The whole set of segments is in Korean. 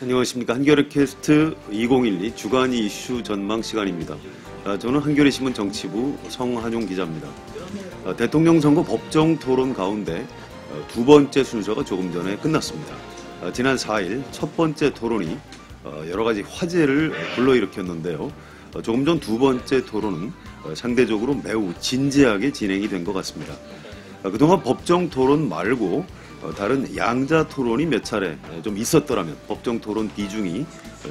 안녕하십니까. 한겨레 캐스트 2012 주간 이슈 전망 시간입니다. 저는 한겨레신문 정치부 성한용 기자입니다. 대통령 선거 법정 토론 가운데 두 번째 순서가 조금 전에 끝났습니다. 지난 4일 첫 번째 토론이 여러 가지 화제를 불러일으켰는데요. 조금 전 두 번째 토론은 상대적으로 매우 진지하게 진행이 된 것 같습니다. 그동안 법정 토론 말고 다른 양자 토론이 몇 차례 좀 있었더라면 법정 토론 비중이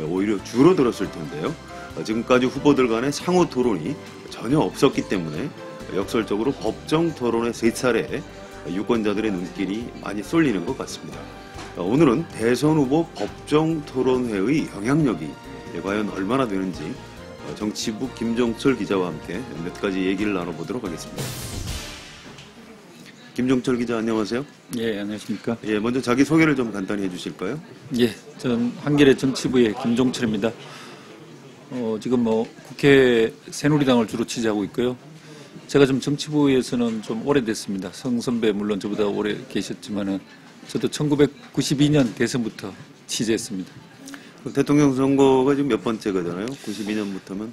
오히려 줄어들었을 텐데요. 지금까지 후보들 간의 상호 토론이 전혀 없었기 때문에 역설적으로 법정 토론의 세 차례 유권자들의 눈길이 많이 쏠리는 것 같습니다. 오늘은 대선 후보 법정 토론회의 영향력이 과연 얼마나 되는지 정치부 김종철 기자와 함께 몇 가지 얘기를 나눠보도록 하겠습니다. 김종철 기자, 안녕하세요. 예, 안녕하십니까. 예, 먼저 자기 소개를 좀 간단히 해주실까요? 예, 저는 한겨레 정치부의 김종철입니다. 지금 국회 새누리당을 주로 취재하고 있고요. 제가 좀 정치부에서는 좀 오래됐습니다. 성 선배 물론 저보다 오래 계셨지만은 저도 1992년 대선부터 취재했습니다. 대통령 선거가 지금 몇 번째가잖아요? 92년부터면?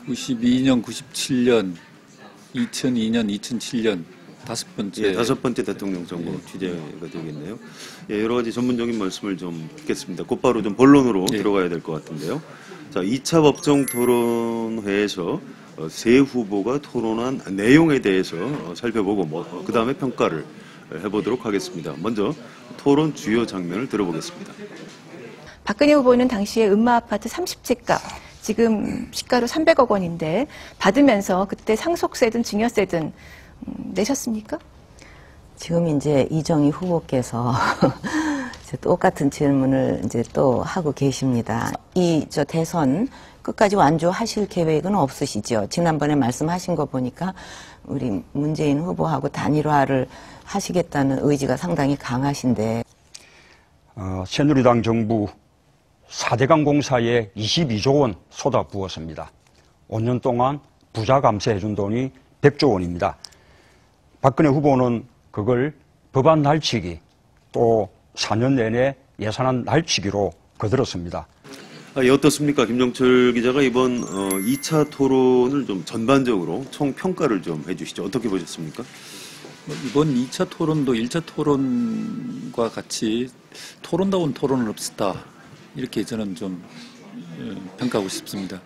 92년, 97년, 2002년, 2007년 다섯 번째. 예, 다섯 번째 대통령 선거 취재가 되겠네요. 예, 여러 가지 전문적인 말씀을 좀 듣겠습니다. 곧바로 좀 본론으로 들어가야 될 것 같은데요. 자, 2차 법정 토론회에서 세 후보가 토론한 내용에 대해서 살펴보고 그 다음에 평가를 해보도록 하겠습니다. 먼저 토론 주요 장면을 들어보겠습니다. 박근혜 후보는 당시에 음마아파트 30채가 지금 시가로 300억 원인데 받으면서 그때 상속세든 증여세든 내셨습니까? 지금 이제 이정희 후보께서 똑같은 질문을 이제 또 하고 계십니다. 저 대선 끝까지 완주하실 계획은 없으시죠? 지난번에 말씀하신 거 보니까 우리 문재인 후보하고 단일화를 하시겠다는 의지가 상당히 강하신데. 새누리당 정부 4대강 공사에 22조 원 쏟아부었습니다. 5년 동안 부자 감세해준 돈이 100조 원입니다. 박근혜 후보는 그걸 법안 날치기 또 4년 내내 예산안 날치기로 거들었습니다. 어떻습니까? 김종철 기자가 이번 2차 토론을 좀 전반적으로 총평가를 좀 해주시죠. 어떻게 보셨습니까? 이번 2차 토론도 1차 토론과 같이 토론다운 토론은 없었다. 이렇게 저는 좀 평가하고 싶습니다.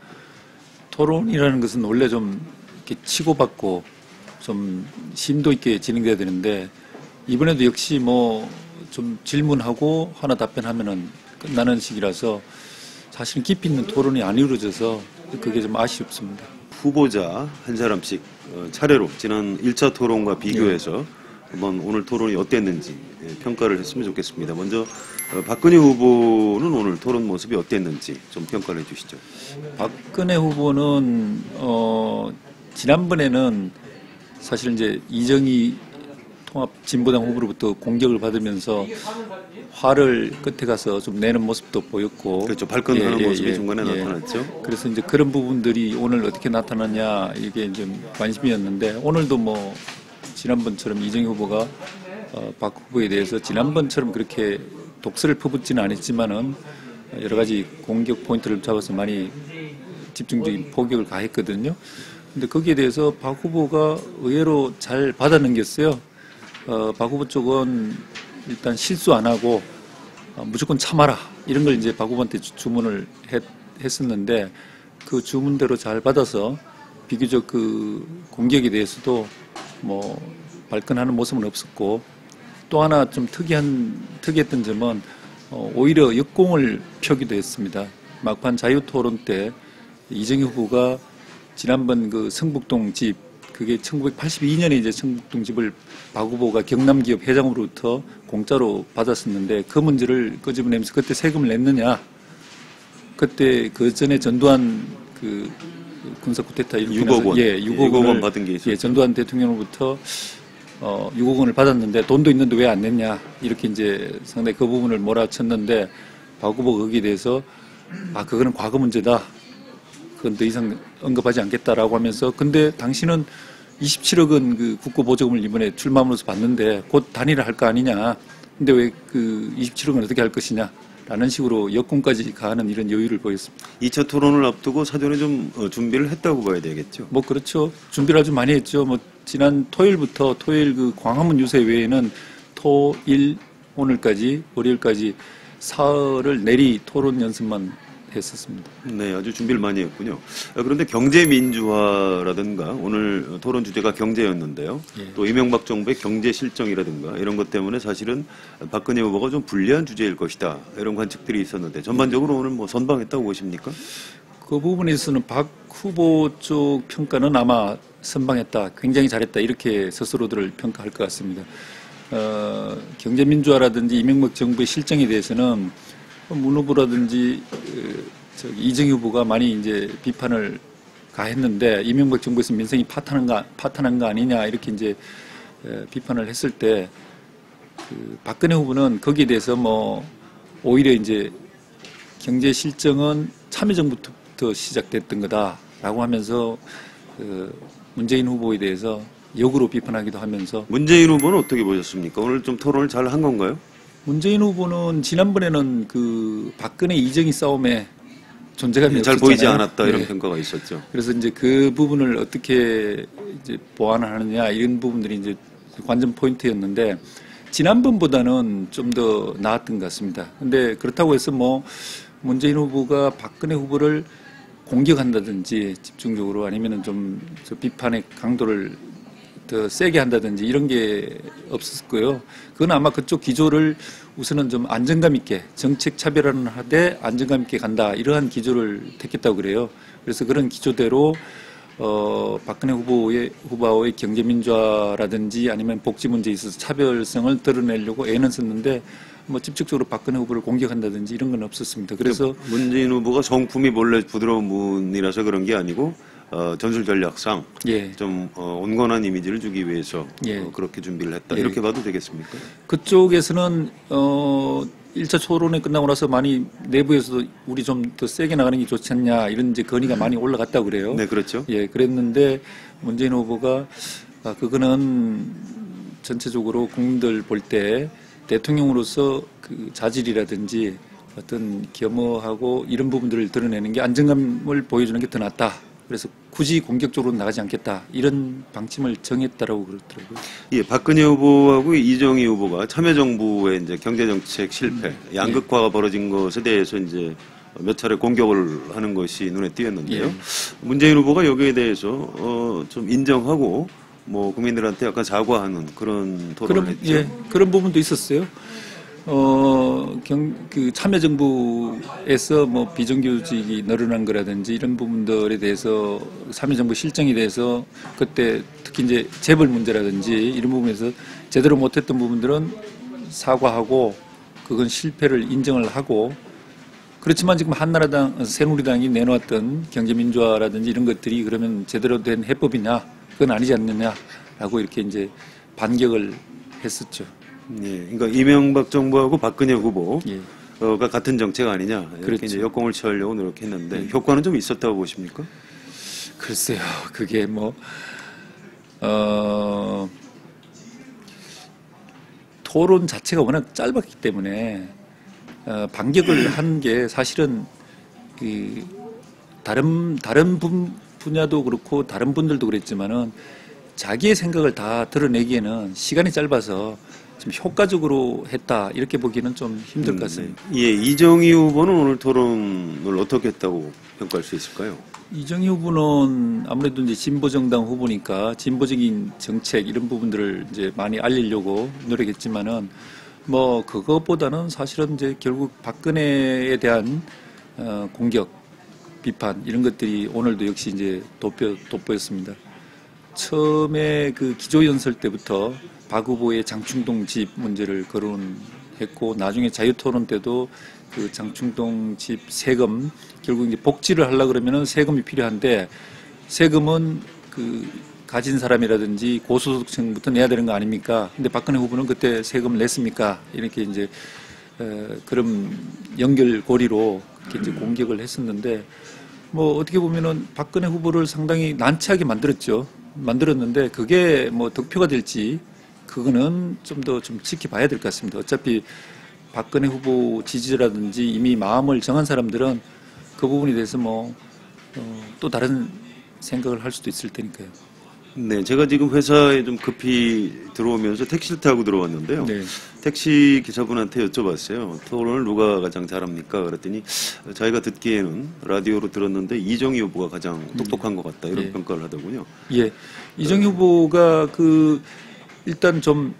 토론이라는 것은 원래 좀 이렇게 치고받고 좀 심도 있게 진행돼야 되는데 이번에도 역시 좀 질문하고 하나 답변하면은 끝나는 식이라서 사실 깊이 있는 토론이 안 이루어져서 그게 좀 아쉽습니다. 후보자 한 사람씩 차례로 지난 1차 토론과 비교해서 한번 오늘 토론이 어땠는지 평가를 했으면 좋겠습니다. 먼저 박근혜 후보는 오늘 토론 모습이 어땠는지 좀 평가를 해주시죠. 박근혜 후보는 지난번에는 사실 이제 이정희 통합진보당 후보로부터 공격을 받으면서 화를 끝에 가서 좀 내는 모습도 보였고. 그렇죠. 발끈하는 모습이 중간에 나타났죠. 그래서 이제 그런 부분들이 오늘 어떻게 나타났냐 이게 이제 관심이었는데 오늘도 지난번처럼 이정희 후보가 박 후보에 대해서 지난번처럼 그렇게 독설을 퍼붓지는 않았지만은 여러 가지 공격 포인트를 잡아서 많이 집중적인 포격을 가했거든요. 근데 거기에 대해서 박 후보가 의외로 잘 받아넘겼어요. 박 후보 쪽은 일단 실수 안 하고 무조건 참아라 이런 걸 이제 박 후보한테 주문을 했었는데 그 주문대로 잘 받아서 비교적 그 공격에 대해서도 발끈하는 모습은 없었고 또 하나 좀 특이했던 점은 오히려 역공을 펴기도 했습니다. 막판 자유토론 때 이정희 후보가 지난번 그 성북동 집 그게 1982년에 이제 성북동 집을 박 후보가 경남기업 회장으로부터 공짜로 받았었는데 그 문제를 끄집어내면서 그때 세금을 냈느냐 그때 그 전에 전두환 그 군사 쿠데타 6억 원. 6억 원 받은 게 있었죠. 전두환 대통령으로부터 6억 원을 받았는데 돈도 있는데 왜 안 냈냐 이렇게 이제 상당히 그 부분을 몰아쳤는데 박 후보가 거기에 대해서 그거는 과거 문제다. 그건 더 이상 언급하지 않겠다라고 하면서 근데 당신은 27억 원 그 국고보조금을 이번에 출마함으로써 받는데 곧 단일화 할 거 아니냐. 근데 왜 그 27억 원 어떻게 할 것이냐. 라는 식으로 여권까지 가는 이런 여유를 보였습니다. 2차 토론을 앞두고 사전에 좀 준비를 했다고 봐야 되겠죠. 뭐 그렇죠. 준비를 아주 많이 했죠. 뭐 지난 토요일부터 토요일 그 광화문 유세 외에는 토일 오늘까지 월요일까지 사흘을 내리 토론 연습만 했었습니다. 네, 아주 준비를 많이 했군요. 그런데 경제 민주화라든가 오늘 토론 주제가 경제였는데요. 예. 또 이명박 정부의 경제 실정이라든가 이런 것 때문에 사실은 박근혜 후보가 좀 불리한 주제일 것이다. 이런 관측들이 있었는데 전반적으로 오늘 뭐 선방했다고 보십니까? 그 부분에서는 박 후보 쪽 평가는 아마 선방했다, 굉장히 잘했다 이렇게 스스로들을 평가할 것 같습니다. 경제 민주화라든지 이명박 정부의 실정에 대해서는 문 후보라든지 이정희 후보가 많이 이제 비판을 가했는데 이명박 정부에서 민생이 파탄한 거 아니냐 이렇게 이제 비판을 했을 때 그 박근혜 후보는 거기에 대해서 뭐 오히려 이제 경제 실정은 참여정부부터 시작됐던 거다라고 하면서 문재인 후보에 대해서 역으로 비판하기도 하면서 문재인 후보는 어떻게 보셨습니까? 오늘 좀 토론을 잘 한 건가요? 문재인 후보는 지난번에는 그 박근혜 이정희 싸움에 존재감이 잘 없었잖아요. 보이지 않았다 이런 네. 평가가 있었죠. 그래서 이제 그 부분을 어떻게 이제 보완하느냐 이런 부분들이 이제 관전 포인트였는데 지난번보다는 좀 더 나았던 것 같습니다. 근데 그렇다고 해서 뭐 문재인 후보가 박근혜 후보를 공격한다든지 집중적으로 아니면은 좀 저 비판의 강도를 더 세게 한다든지 이런 게 없었고요. 그건 아마 그쪽 기조를 우선은 좀 안정감 있게 정책 차별화는 하되 안정감 있게 간다 이러한 기조를 택했다고 그래요. 그래서 그런 기조대로 박근혜 후보의 경제 민주화라든지 아니면 복지 문제에 있어서 차별성을 드러내려고 애는 썼는데 뭐 직접적으로 박근혜 후보를 공격한다든지 이런 건 없었습니다. 그래서 문재인 후보가 성품이 원래 부드러운 분이라서 그런 게 아니고 전술 전략상 예. 좀 온건한 이미지를 주기 위해서 예. 그렇게 준비를 했다. 예. 이렇게 봐도 되겠습니까? 그쪽에서는 1차 토론이 끝나고 나서 많이 내부에서도 우리 좀 더 세게 나가는 게 좋지 않냐 이런 이제 건의가 많이 올라갔다고 그래요. 네, 그렇죠. 예, 그랬는데 문재인 후보가 그거는 전체적으로 국민들 볼 때 대통령으로서 그 자질이라든지 어떤 겸허하고 이런 부분들을 드러내는 게 안정감을 보여주는 게 더 낫다. 그래서 굳이 공격적으로 나가지 않겠다. 이런 방침을 정했다라고 그러더라고요. 예, 박근혜 후보하고 이정희 후보가 참여정부의 이제 경제정책 실패, 양극화가 벌어진 것에 대해서 이제 몇 차례 공격을 하는 것이 눈에 띄었는데요. 예. 문재인 후보가 여기에 대해서 좀 인정하고 뭐 국민들한테 약간 사과하는 그런 토론을 했죠. 예, 그런 부분도 있었어요. 그 참여정부에서 뭐 비정규직이 늘어난 거라든지 이런 부분들에 대해서 참여정부 실정에 대해서 그때 특히 이제 재벌 문제라든지 이런 부분에서 제대로 못했던 부분들은 사과하고 그건 실패를 인정을 하고 그렇지만 지금 한나라당, 새누리당이 내놓았던 경제민주화라든지 이런 것들이 그러면 제대로 된 해법이냐 그건 아니지 않느냐라고 이렇게 이제 반격을 했었죠. 예, 그러니까 이명박 정부하고 박근혜 후보가 예. 같은 정책 아니냐 이렇게 그렇죠. 이제 역공을 취하려고 노력했는데 효과는 좀 있었다고 보십니까? 글쎄요, 그게 뭐, 토론 자체가 워낙 짧았기 때문에, 반격을 한 게 사실은, 다른 분야도 그렇고, 다른 분들도 그랬지만은, 자기의 생각을 다 드러내기에는 시간이 짧아서 좀 효과적으로 했다, 이렇게 보기는 좀 힘들 것 같습니다. 예, 이정희 후보는 오늘 토론을 어떻게 했다고 평가할 수 있을까요? 이정희 후보는 아무래도 이제 진보정당 후보니까 진보적인 정책 이런 부분들을 이제 많이 알리려고 노력했지만은 뭐 그것보다는 사실은 이제 결국 박근혜에 대한 공격, 비판 이런 것들이 오늘도 역시 이제 돋보였습니다. 처음에 그 기조연설 때부터 박 후보의 장충동 집 문제를 거론했고 나중에 자유토론 때도 그 장충동 집 세금 결국 이제 복지를 하려 그러면은 세금이 필요한데 세금은 그 가진 사람이라든지 고소득층부터 내야 되는 거 아닙니까? 근데 박근혜 후보는 그때 세금을 냈습니까? 이렇게 이제 그런 연결고리로 이렇게 이제 공격을 했었는데 뭐 어떻게 보면은 박근혜 후보를 상당히 난처하게 만들었는데 그게 뭐 득표가 될지 그거는 좀 더 좀 지켜봐야 될 것 같습니다. 어차피 박근혜 후보 지지자라든지 이미 마음을 정한 사람들은 그 부분에 대해서 또 다른 생각을 할 수도 있을 테니까요. 네, 제가 지금 회사에 좀 급히 들어오면서 택시를 타고 들어왔는데요. 네. 택시 기사분한테 여쭤봤어요. 토론을 누가 가장 잘합니까? 그랬더니 자기가 듣기에는 라디오로 들었는데 이정희 후보가 가장 똑똑한 것 같다 이런 예. 평가를 하더군요. 예, 이정희 후보가 일단 좀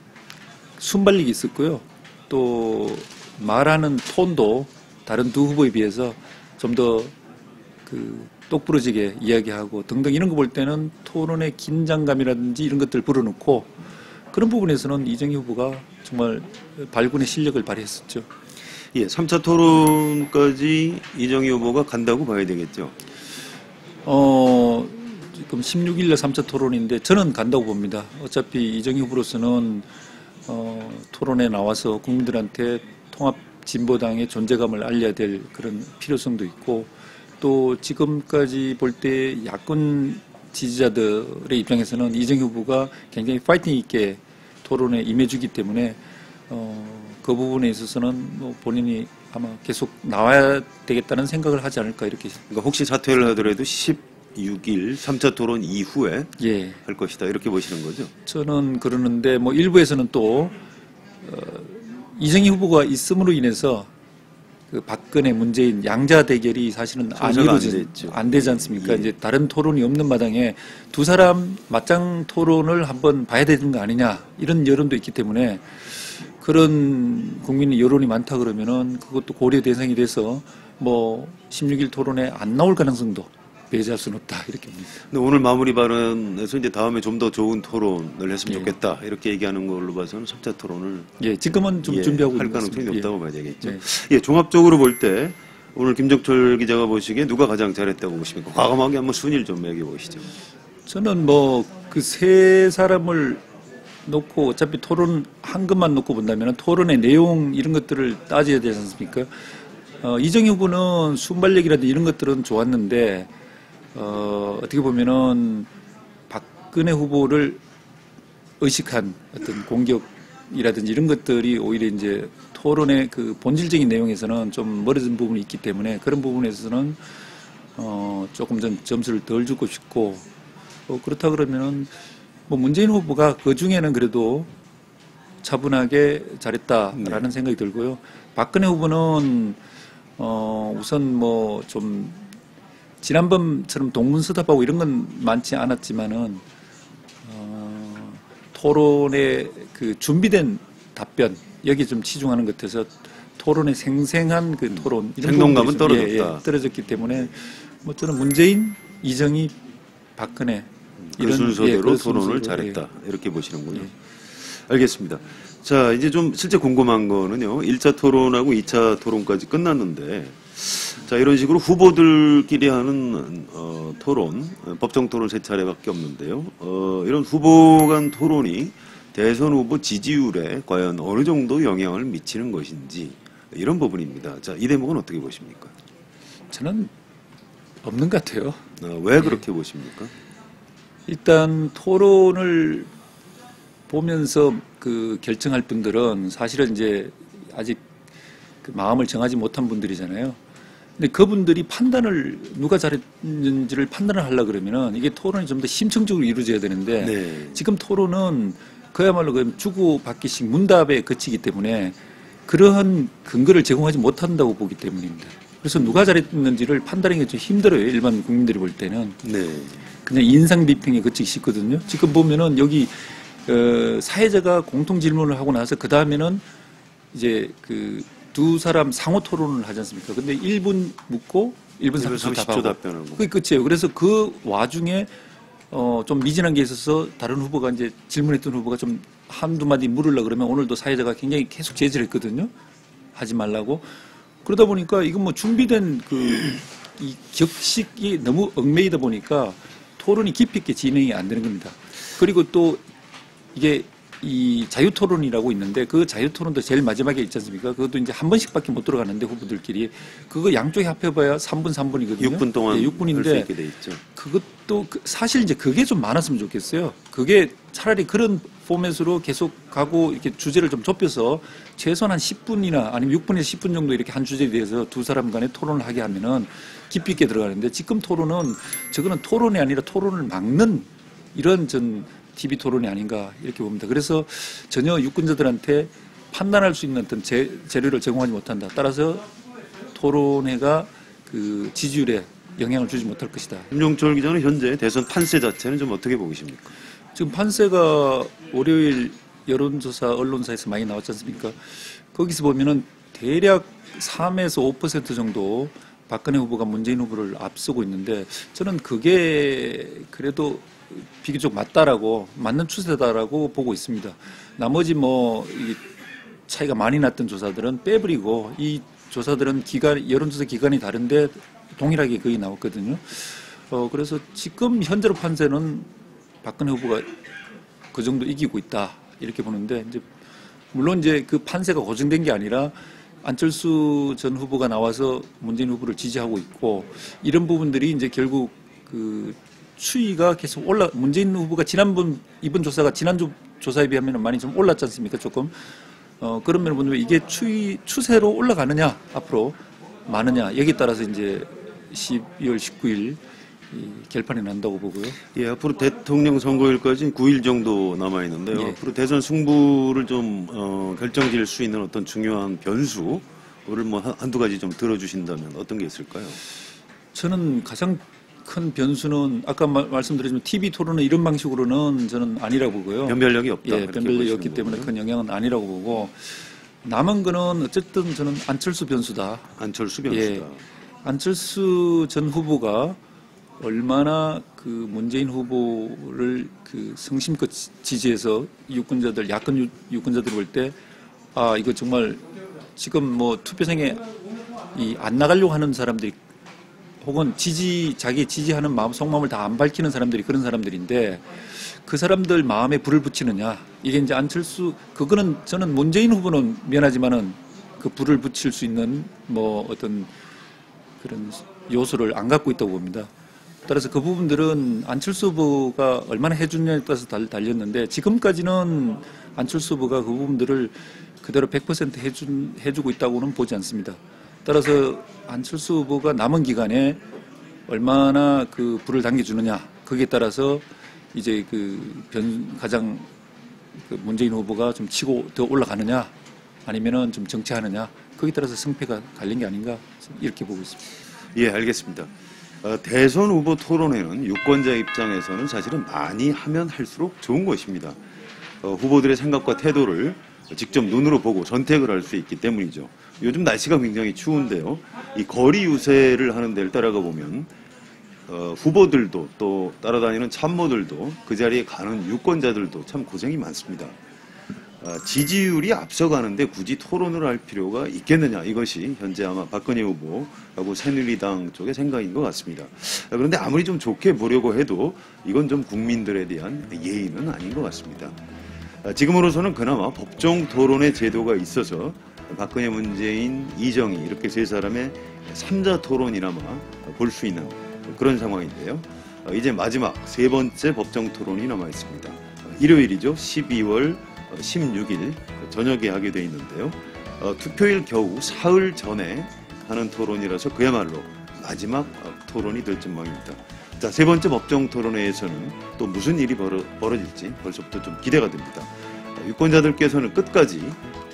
순발력이 있었고요. 또 말하는 톤도 다른 두 후보에 비해서 좀 더 똑부러지게 이야기하고 등등 이런 거 볼 때는 토론의 긴장감이라든지 이런 것들을 불어넣고 그런 부분에서는 이정희 후보가 정말 발군의 실력을 발휘했었죠. 예, 3차 토론까지 이정희 후보가 간다고 봐야 되겠죠. 지금 16일 날 3차 토론인데 저는 간다고 봅니다. 어차피 이정희 후보로서는 토론에 나와서 국민들한테 통합 진보당의 존재감을 알려야 될 그런 필요성도 있고 또 지금까지 볼 때 야권 지지자들의 입장에서는 이정희 후보가 굉장히 파이팅 있게 토론에 임해주기 때문에 그 부분에 있어서는 본인이 아마 계속 나와야 되겠다는 생각을 하지 않을까 이렇게. 그러니까 혹시 사퇴를 하더라도 16일 3차 토론 이후에 예. 할 것이다 이렇게 보시는 거죠? 저는 그러는데 일부에서는 또 이정희 후보가 있음으로 인해서 박근혜, 문재인 양자 대결이 사실은 안 되지 않습니까? 예. 이제 다른 토론이 없는 마당에 두 사람 맞짱 토론을 한번 봐야 되는 거 아니냐 이런 여론도 있기 때문에 그런 국민의 여론이 많다 그러면은 그것도 고려 대상이 돼서 16일 토론에 안 나올 가능성도 배제할 수는 없다 이렇게 봅니다. 근데 오늘 마무리 발언에서 이제 다음에 좀 더 좋은 토론을 했으면 예. 좋겠다 이렇게 얘기하는 걸로 봐서는 3차 토론을 예, 지금은 좀 준비하고 할 있는 것 가능성이 같습니다. 높다고 봐야 되겠죠. 네. 예, 종합적으로 볼 때 오늘 김정철 기자가 보시기에 누가 가장 잘했다고 보십니까? 과감하게 한번 순위를 좀 매겨보시죠. 저는 그 세 사람을 놓고 어차피 토론 한 것만 놓고 본다면 토론의 내용 이런 것들을 따져야 되지 않습니까? 이정희 후보는 순발력이라든지 이런 것들은 좋았는데 어떻게 보면은 박근혜 후보를 의식한 어떤 공격이라든지 이런 것들이 오히려 이제 토론의 그 본질적인 내용에서는 좀 멀어진 부분이 있기 때문에 그런 부분에서는 조금 전 점수를 덜 주고 싶고 그렇다 그러면은 문재인 후보가 그 중에는 그래도 차분하게 잘했다라는 생각이 들고요. 박근혜 후보는 우선 좀 지난번처럼 동문서답하고 이런 건 많지 않았지만은 토론의 그 준비된 답변 여기 좀 치중하는 것 같아서 토론의 생생한 그 토론 이런 생동감은 부분이 떨어졌다. 떨어졌기 때문에 저는 문재인, 이정희, 박근혜 그 순서대로 그 토론을 순서대로, 잘했다 이렇게 보시는군요. 알겠습니다. 자, 이제 좀 실제 궁금한 거는요. 1차 토론하고 2차 토론까지 끝났는데 자, 이런 식으로 후보들끼리 하는 토론, 법정 토론 3차례밖에 없는데요. 이런 후보 간 토론이 대선 후보 지지율에 과연 어느 정도 영향을 미치는 것인지 이런 부분입니다. 자, 이 대목은 어떻게 보십니까? 저는 없는 것 같아요. 왜 그렇게 보십니까? 일단 토론을 보면서 그 결정할 분들은 사실은 이제 아직 그 마음을 정하지 못한 분들이잖아요. 근데 그분들이 판단을 누가 잘했는지를 판단을 하려 그러면은 이게 토론이 좀 더 심층적으로 이루어져야 되는데 네. 지금 토론은 그야말로 주고받기식 문답에 그치기 때문에 그러한 근거를 제공하지 못한다고 보기 때문입니다. 그래서 누가 잘했는지를 판단하기가 좀 힘들어요. 일반 국민들이 볼 때는. 네. 그냥 인상 비평에 그치기 쉽거든요. 지금 보면은 여기 사회자가 공통 질문을 하고 나서 그 다음에는 이제 그 두 사람 상호 토론을 하지 않습니까? 근데 1분 묻고 1분 30초 답변하고. 그게 끝이에요. 그래서 그 와중에 좀 미진한 게 있어서 다른 후보가 이제 질문했던 후보가 좀 한두 마디 물으려고 그러면 오늘도 사회자가 굉장히 계속 제지를 했거든요. 하지 말라고. 그러다 보니까 이건 준비된 이 격식이 너무 얽매이다 보니까 토론이 깊이 있게 진행이 안 되는 겁니다. 그리고 또 이게 이 자유토론이라고 있는데 그 자유토론도 제일 마지막에 있지 않습니까? 그것도 이제 한 번씩밖에 못 들어가는데 후보들끼리 그거 양쪽에 합해봐야 3분 3분이거든요. 6분 동안 네, 할 수 6분인데 있게 돼 있죠. 그것도 사실 이제 그게 좀 많았으면 좋겠어요. 그게 차라리 그런 포맷으로 계속 가고 이렇게 주제를 좀 좁혀서 최소한 한 10분이나 아니면 6분에서 10분 정도 이렇게 한 주제에 대해서 두 사람 간에 토론을 하게 하면은 깊이 있게 들어가는데 지금 토론은 저거는 토론이 아니라 토론을 막는 이런 전 TV 토론이 아닌가 이렇게 봅니다. 그래서 전혀 유권자들한테 판단할 수 있는 어떤 재료를 제공하지 못한다. 따라서 토론회가 그 지지율에 영향을 주지 못할 것이다. 김종철 기자는 현재 대선 판세 자체는 좀 어떻게 보고 계십니까? 지금 판세가 월요일 여론조사 언론사에서 많이 나왔지 않습니까? 거기서 보면은 대략 3에서 5% 정도 박근혜 후보가 문재인 후보를 앞서고 있는데 저는 그게 그래도 비교적 맞는 추세다라고 보고 있습니다. 나머지 뭐 이 차이가 많이 났던 조사들은 빼버리고 이 조사들은 여론조사 기간이 다른데 동일하게 거의 나왔거든요. 그래서 지금 현재로 판세는 박근혜 후보가 그 정도 이기고 있다 이렇게 보는데 이제 물론 이제 그 판세가 고정된 게 아니라 안철수 전 후보가 나와서 문재인 후보를 지지하고 있고 이런 부분들이 이제 결국 그 추이가 계속 문재인 후보가 이번 조사가 지난주 조사에 비하면 많이 좀 올랐지 않습니까? 조금 그런 면을 보면 이게 추세로 올라가느냐 앞으로 많으냐 여기에 따라서 이제 12월 19일 결판이 난다고 보고요. 예, 앞으로 대통령 선거일까지 9일 정도 남아 있는데요. 예. 앞으로 대선 승부를 좀 결정지을 수 있는 어떤 중요한 변수를 뭐 한두 가지 좀 들어주신다면 어떤 게 있을까요? 저는 가장 큰 변수는 아까 말씀드렸지만 TV 토론은 이런 방식으로는 저는 아니라고 보고요. 변별력이 없다. 예, 변별력이 없기 때문에 큰 영향은 아니라고 보고 남은 거는 어쨌든 저는 안철수 변수다. 안철수 변수다. 예, 안철수 전 후보가 얼마나 그 문재인 후보를 그 성심껏 지지해서 유권자들, 야권 유권자들 볼 때 이거 정말 지금 뭐 투표장에 안 나가려고 하는 사람들이 혹은 자기 지지하는 마음, 속마음을 다 안 밝히는 사람들이 그런 사람들인데 그 사람들 마음에 불을 붙이느냐. 이게 이제 그거는 저는 문재인 후보는 미안하지만은 그 불을 붙일 수 있는 뭐 어떤 그런 요소를 안 갖고 있다고 봅니다. 따라서 그 부분들은 안철수 후보가 얼마나 해주느냐에 따라서 달렸는데 지금까지는 안철수 후보가 그 부분들을 그대로 100% 해주고 있다고는 보지 않습니다. 따라서 안철수 후보가 남은 기간에 얼마나 그 불을 당겨주느냐 거기에 따라서 이제 가장 문재인 후보가 좀 치고 더 올라가느냐 아니면은 좀 정체하느냐 거기에 따라서 승패가 갈린 게 아닌가 이렇게 보고 있습니다. 예, 알겠습니다. 대선 후보 토론회는 유권자 입장에서는 사실은 많이 하면 할수록 좋은 것입니다. 후보들의 생각과 태도를 직접 눈으로 보고 선택을 할 수 있기 때문이죠. 요즘 날씨가 굉장히 추운데요. 이 거리 유세를 하는 데를 따라가 보면 후보들도 또 따라다니는 참모들도 그 자리에 가는 유권자들도 참 고생이 많습니다. 지지율이 앞서가는데 굳이 토론을 할 필요가 있겠느냐 이것이 현재 아마 박근혜 후보하고 새누리당 쪽의 생각인 것 같습니다. 그런데 아무리 좀 좋게 보려고 해도 이건 좀 국민들에 대한 예의는 아닌 것 같습니다. 지금으로서는 그나마 법정 토론의 제도가 있어서 박근혜, 문재인, 이정희 이렇게 세 사람의 3자 토론이나마 볼 수 있는 그런 상황인데요. 이제 마지막 세 번째 법정 토론이 남아 있습니다. 일요일이죠. 12월 16일 저녁에 하게 돼 있는데요. 투표일 겨우 사흘 전에 하는 토론이라서 그야말로 마지막 토론이 될 전망입니다. 자, 세 번째 법정 토론회에서는 또 무슨 일이 벌어질지 벌써부터 좀 기대가 됩니다. 유권자들께서는 끝까지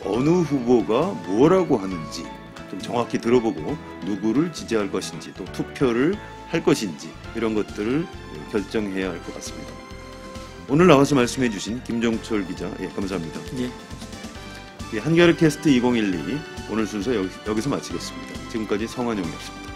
어느 후보가 뭐라고 하는지 좀 정확히 들어보고 누구를 지지할 것인지 또 투표를 할 것인지 이런 것들을 결정해야 할 것 같습니다. 오늘 나와서 말씀해 주신 김종철 기자, 감사합니다. 예. 한겨레 캐스트 2012 오늘 순서 여기서 마치겠습니다. 지금까지 성환영이었습니다.